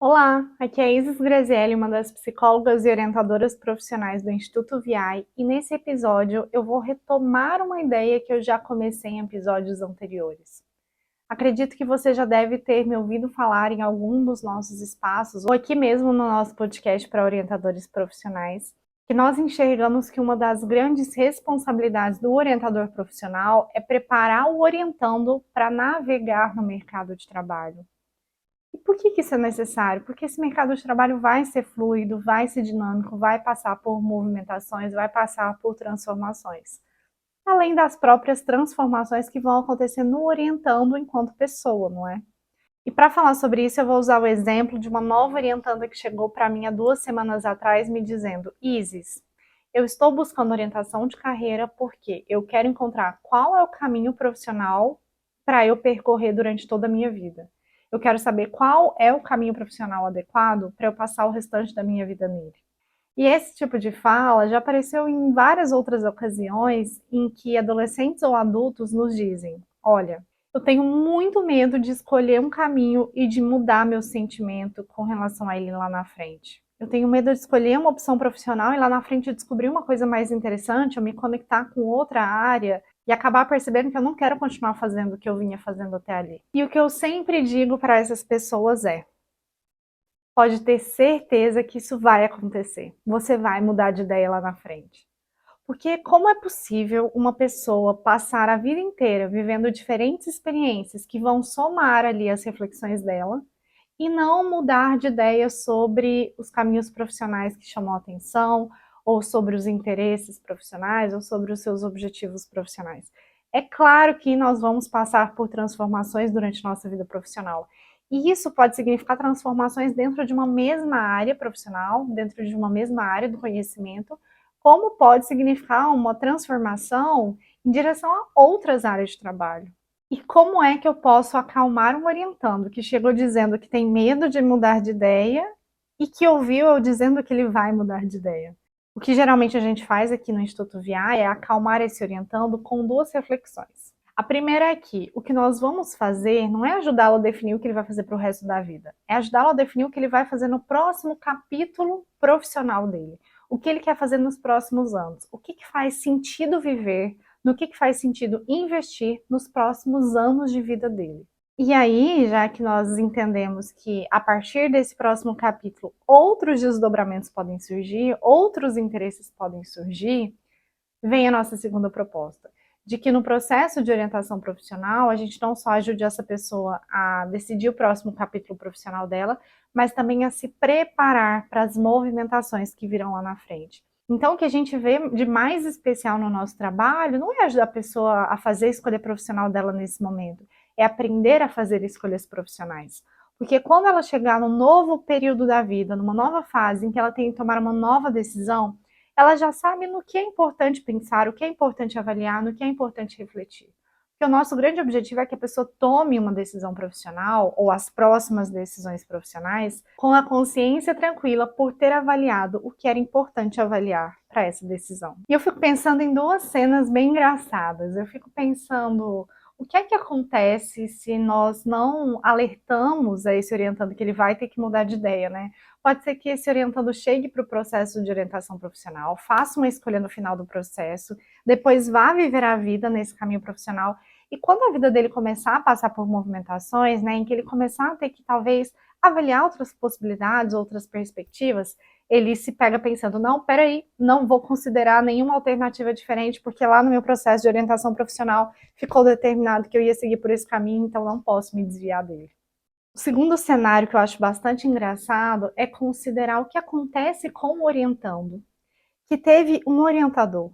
Olá, aqui é a Isis Grazielli, uma das psicólogas e orientadoras profissionais do Instituto VI, e nesse episódio eu vou retomar uma ideia que eu já comecei em episódios anteriores. Acredito que você já deve ter me ouvido falar em algum dos nossos espaços, ou aqui mesmo no nosso podcast para orientadores profissionais, que nós enxergamos que uma das grandes responsabilidades do orientador profissional é preparar o orientando para navegar no mercado de trabalho. E por que isso é necessário? Porque esse mercado de trabalho vai ser fluido, vai ser dinâmico, vai passar por movimentações, vai passar por transformações. Além das próprias transformações que vão acontecer no orientando enquanto pessoa, não é? E para falar sobre isso, eu vou usar o exemplo de uma nova orientanda que chegou para mim há 2 semanas atrás, me dizendo: Isis, eu estou buscando orientação de carreira porque eu quero encontrar qual é o caminho profissional para eu percorrer durante toda a minha vida. Eu quero saber qual é o caminho profissional adequado para eu passar o restante da minha vida nele. E esse tipo de fala já apareceu em várias outras ocasiões em que adolescentes ou adultos nos dizem: olha, eu tenho muito medo de escolher um caminho e de mudar meu sentimento com relação a ele lá na frente. Eu tenho medo de escolher uma opção profissional e lá na frente descobrir uma coisa mais interessante, ou me conectar com outra área e acabar percebendo que eu não quero continuar fazendo o que eu vinha fazendo até ali. E o que eu sempre digo para essas pessoas é: pode ter certeza que isso vai acontecer. Você vai mudar de ideia lá na frente. Porque como é possível uma pessoa passar a vida inteira vivendo diferentes experiências que vão somar ali as reflexões dela e não mudar de ideia sobre os caminhos profissionais que chamam a atenção, ou sobre os interesses profissionais, ou sobre os seus objetivos profissionais? É claro que nós vamos passar por transformações durante nossa vida profissional. E isso pode significar transformações dentro de uma mesma área profissional, dentro de uma mesma área do conhecimento, como pode significar uma transformação em direção a outras áreas de trabalho. E como é que eu posso acalmar um orientando que chegou dizendo que tem medo de mudar de ideia e que ouviu eu dizendo que ele vai mudar de ideia? O que geralmente a gente faz aqui no Instituto VI é acalmar esse orientando com duas reflexões. A primeira é que o que nós vamos fazer não é ajudá-lo a definir o que ele vai fazer para o resto da vida, é ajudá-lo a definir o que ele vai fazer no próximo capítulo profissional dele, o que ele quer fazer nos próximos anos, o que faz sentido viver, no que faz sentido investir nos próximos anos de vida dele. E aí, já que nós entendemos que a partir desse próximo capítulo outros desdobramentos podem surgir, outros interesses podem surgir, vem a nossa segunda proposta, de que no processo de orientação profissional a gente não só ajude essa pessoa a decidir o próximo capítulo profissional dela, mas também a se preparar para as movimentações que virão lá na frente. Então, o que a gente vê de mais especial no nosso trabalho não é ajudar a pessoa a fazer a escolha profissional dela nesse momento, é aprender a fazer escolhas profissionais. Porque quando ela chegar num novo período da vida, numa nova fase em que ela tem que tomar uma nova decisão, ela já sabe no que é importante pensar, o que é importante avaliar, no que é importante refletir. Porque o nosso grande objetivo é que a pessoa tome uma decisão profissional ou as próximas decisões profissionais com a consciência tranquila por ter avaliado o que era importante avaliar para essa decisão. E eu fico pensando em duas cenas bem engraçadas. Eu fico pensando: o que é que acontece se nós não alertamos a esse orientando que ele vai ter que mudar de ideia, né? Pode ser que esse orientando chegue para o processo de orientação profissional, faça uma escolha no final do processo, depois vá viver a vida nesse caminho profissional, e quando a vida dele começar a passar por movimentações, né, em que ele começar a ter que talvez avaliar outras possibilidades, outras perspectivas, ele se pega pensando: não, peraí, não vou considerar nenhuma alternativa diferente, porque lá no meu processo de orientação profissional ficou determinado que eu ia seguir por esse caminho, então não posso me desviar dele. O segundo cenário que eu acho bastante engraçado é considerar o que acontece com o orientando, que teve um orientador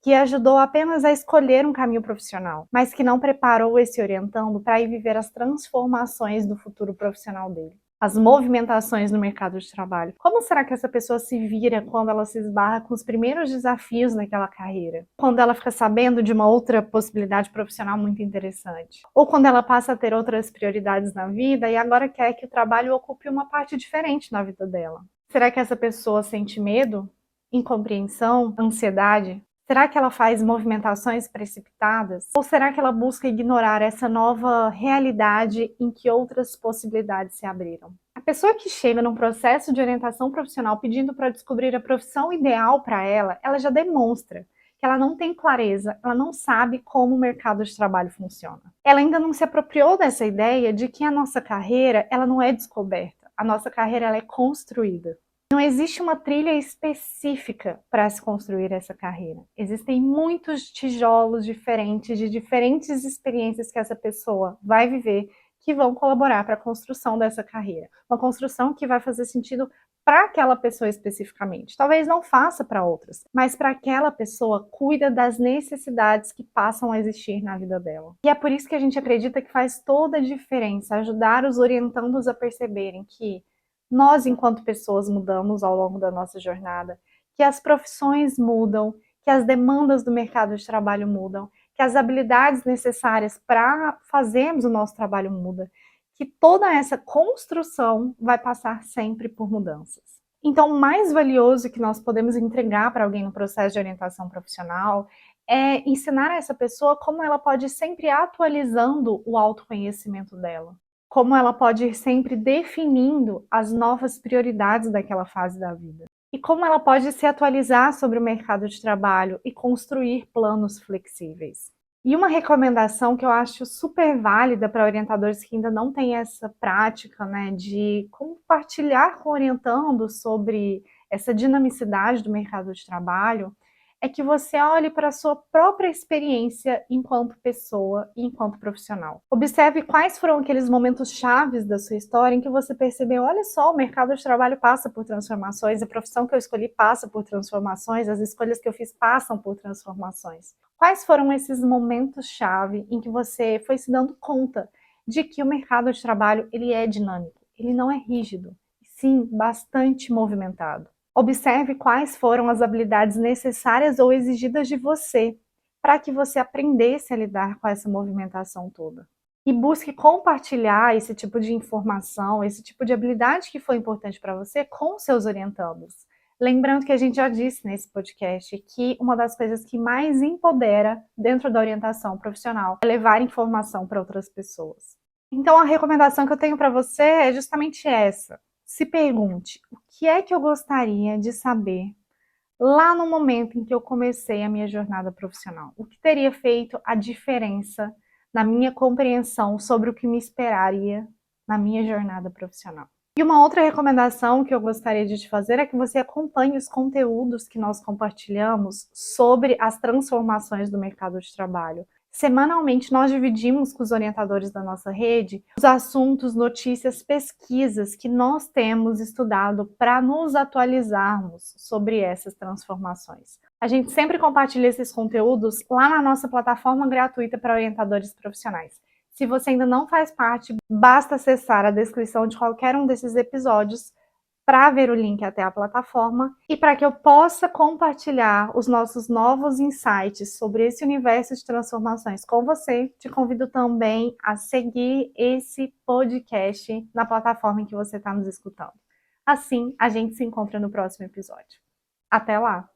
que ajudou apenas a escolher um caminho profissional, mas que não preparou esse orientando para ir viver as transformações do futuro profissional dele, as movimentações no mercado de trabalho. Como será que essa pessoa se vira quando ela se esbarra com os primeiros desafios naquela carreira? Quando ela fica sabendo de uma outra possibilidade profissional muito interessante? Ou quando ela passa a ter outras prioridades na vida e agora quer que o trabalho ocupe uma parte diferente na vida dela? Será que essa pessoa sente medo, incompreensão, ansiedade? Será que ela faz movimentações precipitadas? Ou será que ela busca ignorar essa nova realidade em que outras possibilidades se abriram? A A pessoa que chega num processo de orientação profissional pedindo para descobrir a profissão ideal para ela, ela já demonstra que ela não tem clareza, ela não sabe como o mercado de trabalho funciona. Ela ainda não se apropriou dessa ideia de que a nossa carreira, ela não é descoberta, a nossa carreira ela é construída. Não existe uma trilha específica para se construir essa carreira. Existem muitos tijolos diferentes, de diferentes experiências que essa pessoa vai viver, que vão colaborar para a construção dessa carreira. Uma construção que vai fazer sentido para aquela pessoa especificamente. Talvez não faça para outras, mas para aquela pessoa cuida das necessidades que passam a existir na vida dela. E é por isso que a gente acredita que faz toda a diferença ajudar os orientandos a perceberem que nós, enquanto pessoas, mudamos ao longo da nossa jornada, que as profissões mudam, que as demandas do mercado de trabalho mudam, que as habilidades necessárias para fazermos o nosso trabalho mudam, que toda essa construção vai passar sempre por mudanças. Então, o mais valioso que nós podemos entregar para alguém no processo de orientação profissional é ensinar a essa pessoa como ela pode ir sempre atualizando o autoconhecimento dela, como ela pode ir sempre definindo as novas prioridades daquela fase da vida. E como ela pode se atualizar sobre o mercado de trabalho e construir planos flexíveis. E uma recomendação que eu acho super válida para orientadores que ainda não têm essa prática, né, de compartilhar com orientandos sobre essa dinamicidade do mercado de trabalho, é que você olhe para a sua própria experiência enquanto pessoa e enquanto profissional. Observe quais foram aqueles momentos chaves da sua história em que você percebeu, olha só, o mercado de trabalho passa por transformações, a profissão que eu escolhi passa por transformações, as escolhas que eu fiz passam por transformações. Quais foram esses momentos-chave em que você foi se dando conta de que o mercado de trabalho ele é dinâmico, ele não é rígido, sim, bastante movimentado. Observe quais foram as habilidades necessárias ou exigidas de você para que você aprendesse a lidar com essa movimentação toda. E busque compartilhar esse tipo de informação, esse tipo de habilidade que foi importante para você com seus orientandos. Lembrando que a gente já disse nesse podcast que uma das coisas que mais empodera dentro da orientação profissional é levar informação para outras pessoas. Então a recomendação que eu tenho para você é justamente essa. Se pergunte, o que é que eu gostaria de saber lá no momento em que eu comecei a minha jornada profissional? O que teria feito a diferença na minha compreensão sobre o que me esperaria na minha jornada profissional? E uma outra recomendação que eu gostaria de te fazer é que você acompanhe os conteúdos que nós compartilhamos sobre as transformações do mercado de trabalho. Semanalmente, nós dividimos com os orientadores da nossa rede os assuntos, notícias, pesquisas que nós temos estudado para nos atualizarmos sobre essas transformações. A gente sempre compartilha esses conteúdos lá na nossa plataforma gratuita para orientadores profissionais. Se você ainda não faz parte, basta acessar a descrição de qualquer um desses episódios para ver o link até a plataforma e para que eu possa compartilhar os nossos novos insights sobre esse universo de transformações com você, te convido também a seguir esse podcast na plataforma em que você está nos escutando. Assim, a gente se encontra no próximo episódio. Até lá!